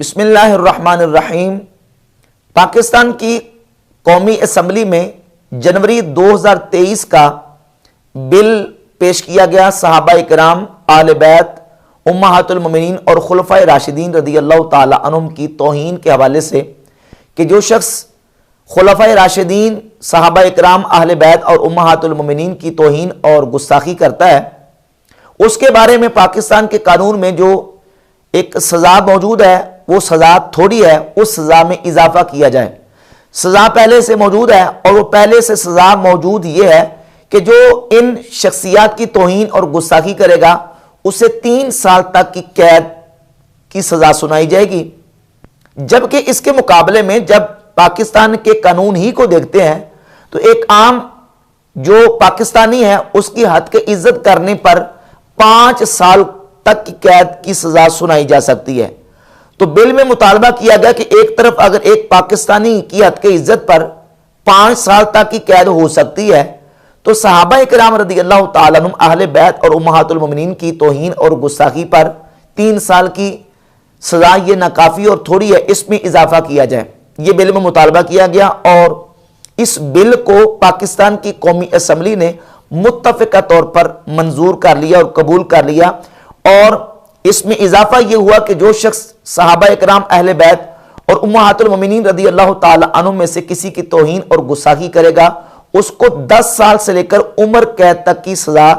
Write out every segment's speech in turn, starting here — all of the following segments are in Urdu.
بسم اللہ الرحمن الرحیم۔ پاکستان کی قومی اسمبلی میں جنوری 2023 کا بل پیش کیا گیا، صحابہ اکرام، اہل بیت، امہات المومنین اور خلفائے راشدین رضی اللہ تعالی عنہم کی توہین کے حوالے سے کہ جو شخص خلفائے راشدین، صحابہ اکرام، اہل بیت اور امہات المومنین کی توہین اور گستاخی کرتا ہے، اس کے بارے میں پاکستان کے قانون میں جو ایک سزا موجود ہے وہ سزا تھوڑی ہے، اس سزا میں اضافہ کیا جائے۔ سزا پہلے سے موجود ہے اور وہ پہلے سے سزا موجود یہ ہے کہ جو ان شخصیات کی توہین اور گستاخی کرے گا اسے 3 سال تک کی قید کی سزا سنائی جائے گی، جبکہ اس کے مقابلے میں جب پاکستان کے قانون ہی کو دیکھتے ہیں تو ایک عام جو پاکستانی ہے اس کی حد کے عزت کرنے پر 5 سال تک کی قید کی سزا سنائی جا سکتی ہے۔ تو بل میں مطالبہ کیا گیا کہ ایک طرف اگر ایک پاکستانی کی حد کے عزت پر 5 سال تک کی قید ہو سکتی ہے تو صحابہ اکرام رضی اللہ تعالیٰ عنہم، اہل بیت اور امہات المومنین کی توہین اور گستاخی پر 3 سال کی سزا یہ ناکافی اور تھوڑی ہے، اس میں اضافہ کیا جائے۔ یہ بل میں مطالبہ کیا گیا اور اس بل کو پاکستان کی قومی اسمبلی نے متفقہ طور پر منظور کر لیا اور قبول کر لیا، اور اس میں اضافہ یہ ہوا کہ جو شخص صحابہ اکرام، اہل بیت اور امہات المومنین رضی اللہ تعالی عنہم میں سے کسی کی توہین اور گستاخی کرے گا اس کو 10 سال سے لے کر عمر قید تک کی سزا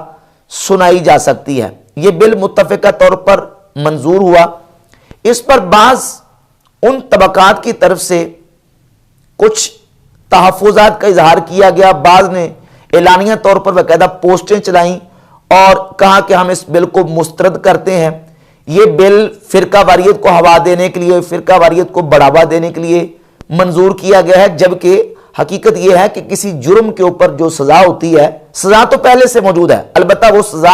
سنائی جا سکتی ہے۔ یہ بل متفقہ طور پر منظور ہوا۔ اس پر بعض ان طبقات کی طرف سے کچھ تحفظات کا اظہار کیا گیا، بعض نے اعلانیہ طور پر باقاعدہ پوسٹیں چلائیں اور کہا کہ ہم اس بل کو مسترد کرتے ہیں۔ یہ بل فرقہ واریت کو ہوا دینے کے لیے، فرقہ واریت کو بڑھاوا دینے کے لیے منظور کیا گیا ہے، جبکہ حقیقت یہ ہے کہ کسی جرم کے اوپر جو سزا ہوتی ہے، سزا تو پہلے سے موجود ہے، البتہ وہ سزا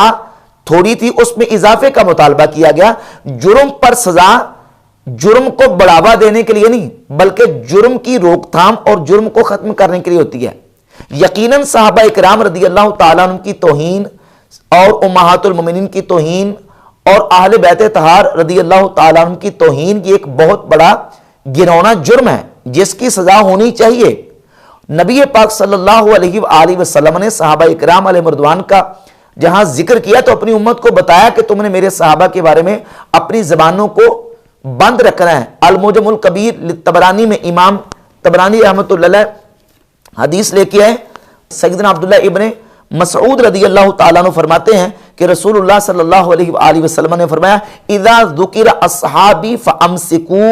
تھوڑی تھی، اس میں اضافے کا مطالبہ کیا گیا۔ جرم پر سزا جرم کو بڑھاوا دینے کے لیے نہیں بلکہ جرم کی روک تھام اور جرم کو ختم کرنے کے لیے ہوتی ہے۔ یقیناً صحابہ اکرام رضی اللہ تعالیٰ عنہ کی توہین اور امہات المومنین کی توہین اور اہل بیت طہار رضی اللہ تعالیٰ عنہ کی توہین یہ ایک بہت بڑا گنونا جرم ہے جس کی سزا ہونی چاہیے۔ نبی پاک صلی اللہ علیہ وآلہ وسلم نے صحابہ اکرام علیہ مردوان کا جہاں ذکر کیا تو اپنی امت کو بتایا کہ تم نے میرے صحابہ کے بارے میں اپنی زبانوں کو بند رکھنا ہے۔ المعجم الکبیر للطبرانی میں امام طبرانی رحمۃ اللہ علیہ حدیث لے کے آئے، سیدنا عبداللہ ابن مسعود رضی اللہ تعالیٰ عنہ فرماتے ہیں کہ رسول اللہ صلی اللہ علیہ وآلہ وسلم نے فرمایا اذا ذکر اصحابی فامسکوا،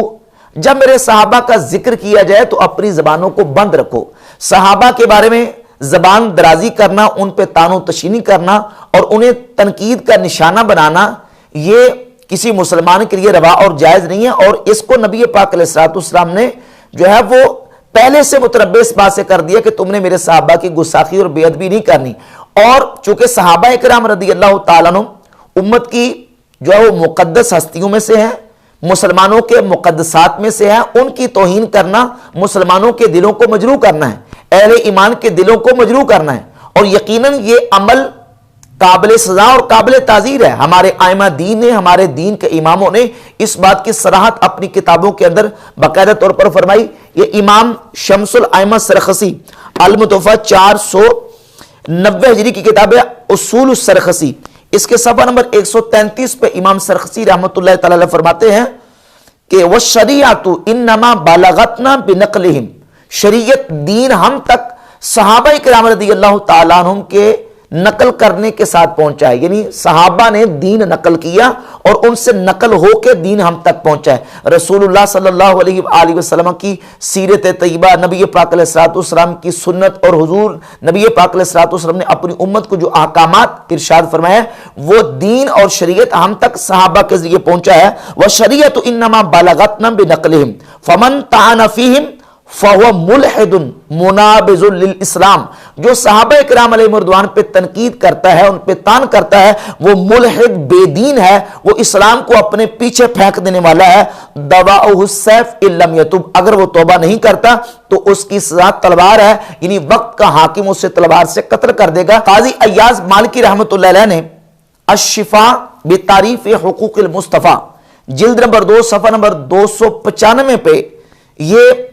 جب میرے صحابہ کا ذکر کیا جائے تو اپنی زبانوں کو بند رکھو۔ صحابہ کے بارے میں زبان درازی کرنا، ان پہ تان و تشینی کرنا اور انہیں تنقید کا نشانہ بنانا یہ کسی مسلمان کے لیے روا اور جائز نہیں ہے، اور اس کو نبی پاک علیہ الصلوۃ والسلام نے جو ہے وہ پہلے سے متربع اس بات سے کر دیا کہ تم نے میرے صحابہ کی گستاخی اور بے ادبی نہیں کرنی۔ اور چونکہ صحابہ اکرام رضی اللہ تعالیٰ عنہ امت کی جو ہے وہ مقدس ہستیوں میں سے ہیں، مسلمانوں کے مقدسات میں سے ہیں، ان کی توہین کرنا مسلمانوں کے دلوں کو مجروح کرنا ہے، اہل ایمان کے دلوں کو مجروح کرنا ہے، اور یقیناً یہ عمل قابل سزا اور قابل تعزیر ہے۔ ہمارے ائمہ دین نے، ہمارے دین کے اماموں نے اس بات کی صراحت اپنی کتابوں کے اندر باقاعدہ طور پر فرمائی۔ یہ امام شمس الائمہ سرخسی المتوفہ 490 ہجری کی کتاب ہے اصول السرخسی، اس کے صفحہ نمبر 133 پہ امام سرخسی رحمۃ اللہ تعالی علیہ فرماتے ہیں کہ والشریعۃ انما بلغتنا بنقلہم، شریعت دین ہم تک صحابہ کرام رضی اللہ تعالیٰ عنہم کے نقل کرنے کے ساتھ پہنچا ہے، یعنی صحابہ نے دین نقل کیا اور ان سے نقل ہو کے دین ہم تک پہنچا ہے۔ رسول اللہ صلی اللہ علیہ وآلہ وسلم کی سیرت طیبہ، نبی پاک علیہ الصلوۃ والسلام کی سنت، اور حضور نبی پاک علیہ الصلوۃ والسلام نے اپنی امت کو جو احکامات ارشاد فرمایا وہ دین اور شریعت ہم تک صحابہ کے ذریعے پہنچا ہے۔ وَالشَّرِيعَةُ إِنَّمَا بَلَغَتْنَا بِنَقْلِهِمْ فَمَنْ طَعَنَ فِيهِمْ فَهُوَ مُلْحِدٌ مُنَابِذٌ لِلْإِسْلَامِ، جو صحابہ اکرام علیہ مردوان پہ تنقید کرتا ہے، ان پہ تان کرتا ہے، وہ ملحد بے دین ہے، وہ اسلام کو اپنے پیچھے پھینک دینے والا ہے۔ دَوَاؤُهُ السَّيْفُ إِن لَمْ يَتُبْ، اگر وہ توبہ نہیں کرتا تو اس کی سزا تلوار ہے، یعنی وقت کا حاکم اسے تلوار سے قتل کر دے گا۔ قاضی ایاز مالکی رحمۃ اللہ علیہ نے الشفاء بتعریف حقوق المصطفیٰ جلد نمبر 2 صفحہ نمبر 295 پہ یہ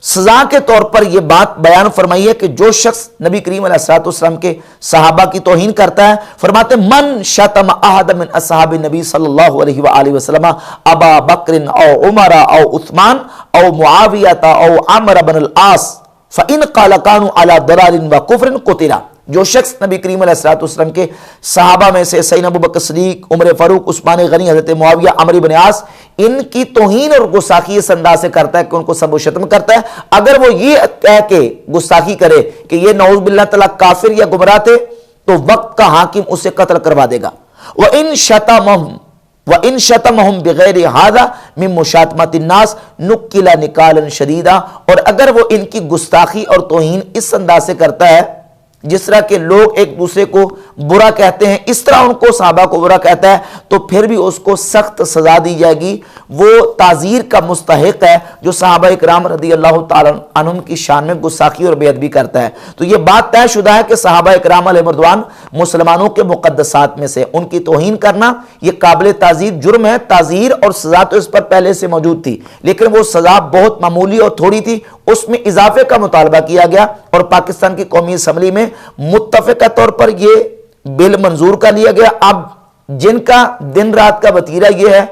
سزا کے طور پر یہ بات بیان فرمائی ہے کہ جو شخص نبی کریم علیہ الصلوۃ والسلام کے صحابہ کی توہین کرتا ہے، فرماتے ہیں من شتم احد من اصحاب النبی صلی اللہ علیہ وآلہ وسلم ابا بکر او عمر او عثمان او معاویہ او عمرو بن العاص فإن قال كانوا على ضلال وكفر قتل. جو شخص نبی کریم علیہ الصلوۃ والسلام کے صحابہ میں سے سیدنا ابوبکر صدیق، عمر فاروق، عثمان غنی، حضرت معاویہ، عمرو بن عاص، ان کی توہین اور گستاخی اس انداز سے کرتا ہے کہ ان کو سب و شتم کرتا ہے، اگر وہ یہ کہہ کے گستاخی کرے کہ یہ نعوذ باللہ تعالیٰ کافر یا گمراہ تھے، تو وقت کا حاکم اسے قتل کروا دے گا. وَإِن شَتَمَهُمْ بِغَيْرِ هَذَا مِن مُشَاتَمَةِ النَّاسِ نُقِّلَ نِقَالًا شَدِيدًا. اور اگر وہ ان کی گستاخی اور توہین اس انداز سے کرتا ہے جس طرح کہ لوگ ایک دوسرے کو برا کہتے ہیں، اس طرح ان کو صحابہ کو برا کہتا ہے، تو پھر بھی اس کو سخت سزا دی جائے گی. وہ تعزیر کا مستحق ہے جو صحابہ اکرام رضی اللہ تعالیٰ عنہم کی شان میں گستاخی اور بے ادبی کرتا ہے. تو یہ بات طے شدہ ہے کہ صحابہ اکرام علیہ رضوان مسلمانوں کے مقدسات میں سے، ان کی توہین کرنا یہ قابل تعزیر جرم ہے. تعزیر اور سزا تو اس پر پہلے سے موجود تھی، لیکن وہ سزا بہت معمولی اور تھوڑی تھی، اس میں اضافے کا مطالبہ کیا گیا اور پاکستان کی قومی اسمبلی میں متفقہ طور پر یہ بل منظور کر لیا گیا. اب جن کا دن رات کا وتیرہ یہ ہے،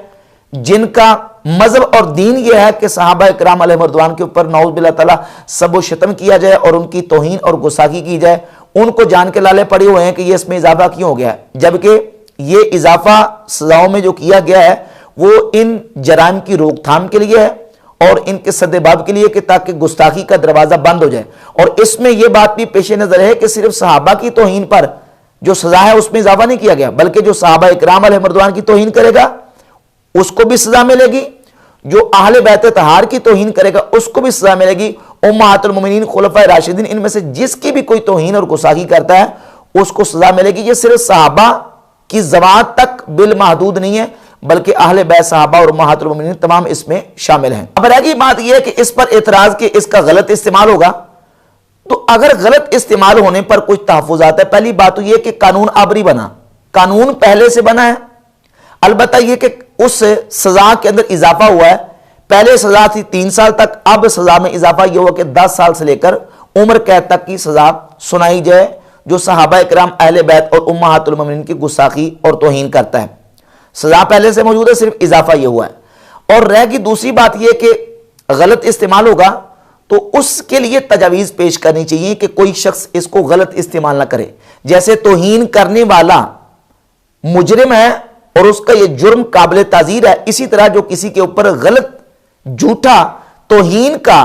جن کا مذہب اور دین یہ ہے کہ صحابہ اکرام علیہ رضوان کے اوپر نعوذ باللہ تعالیٰ سب و شتم کیا جائے اور ان کی توہین اور گستاخی کی جائے، ان کو جان کے لالے پڑے ہوئے ہیں کہ یہ اس میں اضافہ کیوں ہو گیا ہے، جبکہ یہ اضافہ سزاؤں میں جو کیا گیا ہے وہ ان جرائم کی روک تھام کے لیے ہے اور ان کے سدباب کے لیے کہ تاکہ گستاخی کا دروازہ بند ہو جائے. اور اس میں یہ بات بھی پیش نظر ہے کہ صرف صحابہ کی توہین پر جو سزا ہے اس میں اضافہ نہیں کیا گیا، بلکہ جو صحابہ اکرام علیہ رضوان کی توہین کرے گا اس کو بھی سزا ملے گی، جو اہل بیت طہار کی توہین کرے گا اس کو بھی سزا ملے گی. امہات المومنین، خلفائے راشدین، ان میں سے جس کی بھی کوئی توہین اور گستاخی کرتا ہے اس کو سزا ملے گی. یہ صرف صحابہ کی ذوات تک بل محدود نہیں ہے، بلکہ اہل بیت صحابہ اور امہات المومنین تمام اس میں شامل ہیں. اب رہ گئی بات یہ ہے کہ اس پر اعتراض کہ اس کا غلط استعمال ہوگا. تو اگر غلط استعمال ہونے پر کچھ تحفظات ہے. پہلی بات تو یہ کہ قانون عبری بنا، قانون پہلے سے بنا ہے، البتہ یہ کہ اس سزا کے اندر اضافہ ہوا ہے. پہلے سزا تھی 3 سال تک، اب سزا میں اضافہ یہ ہوا کہ 10 سال سے لے کر عمر قید تک کی سزا سنائی جائے جو صحابہ اکرام، اہل بیت اور امہات المومنین کی گستاخی اور توہین کرتا ہے. سزا پہلے سے موجود ہے، صرف اضافہ یہ ہوا ہے. اور رہ گئی دوسری بات یہ کہ غلط استعمال ہوگا تو اس کے لیے تجاویز پیش کرنی چاہیے کہ کوئی شخص اس کو غلط استعمال نہ کرے. جیسے توہین کرنے والا مجرم ہے اور اس کا یہ جرم قابل تعزیر ہے، اسی طرح جو کسی کے اوپر غلط جھوٹا توہین کا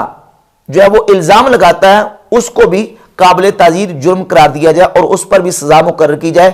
جو ہے وہ الزام لگاتا ہے اس کو بھی قابل تعزیر جرم قرار دیا جائے اور اس پر بھی سزا مقرر کی جائے.